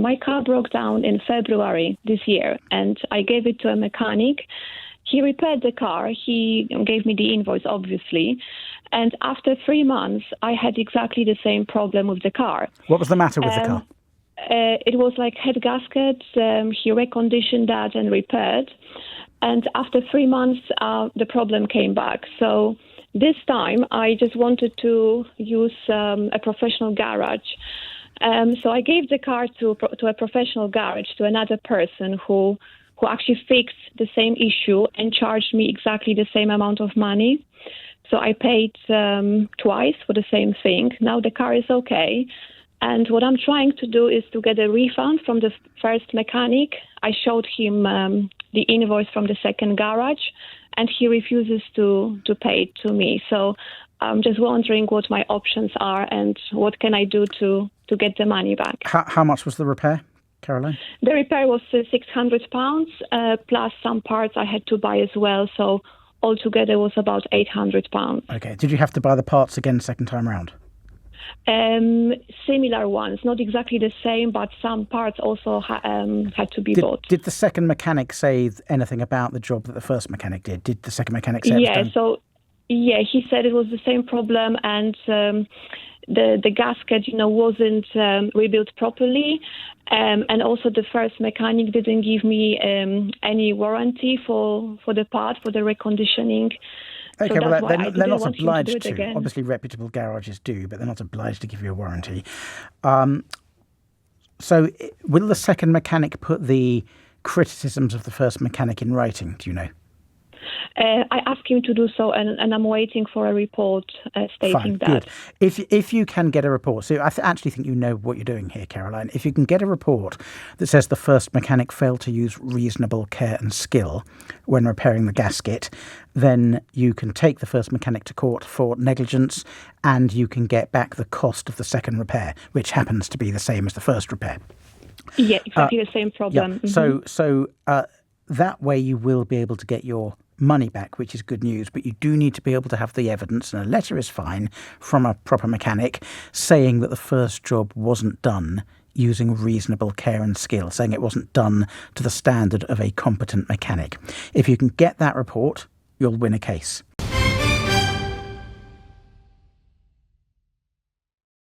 my car broke down in February this year, and I gave it to a mechanic. He repaired the car. He gave me the invoice, obviously. And after 3 months, I had exactly the same problem with the car. What was the matter with the car? It was like head gasket. He reconditioned that and repaired. And after 3 months, the problem came back. So this time, I just wanted to use a professional garage. So I gave the car to a professional garage, to another person who actually fixed the same issue and charged me exactly the same amount of money. So I paid twice for the same thing. Now the car is okay. And what I'm trying to do is to get a refund from the first mechanic. I showed him the invoice from the second garage, and he refuses to pay it to me. So I'm just wondering what my options are and what can I do to get the money back. How much was the repair, Caroline? The repair was £600 plus some parts I had to buy as well. So altogether was about £800. Okay. Did you have to buy the parts again second time round? Similar ones, not exactly the same, but some parts also had to be bought. Did the second mechanic say anything about the job that the first mechanic did? Did the second mechanic say it was done? He said it was the same problem, and the gasket, wasn't rebuilt properly, and also the first mechanic didn't give me any warranty for the part, for the reconditioning. Okay, well, they're not obliged to. Obviously, reputable garages do, but they're not obliged to give you a warranty. So will the second mechanic put the criticisms of the first mechanic in writing? Do you know? I asked him to do so, and I'm waiting for a report stating that. Good. If you can get a report, so I actually think you know what you're doing here, Caroline. If you can get a report that says the first mechanic failed to use reasonable care and skill when repairing the gasket, then you can take the first mechanic to court for negligence, and you can get back the cost of the second repair, which happens to be the same as the first repair. Yeah, exactly the same problem. Yeah. Mm-hmm. So that way you will be able to get your money back, which is good news, but you do need to be able to have the evidence, and a letter is fine, from a proper mechanic saying that the first job wasn't done using reasonable care and skill, saying it wasn't done to the standard of a competent mechanic. If you can get that report, you'll win a case.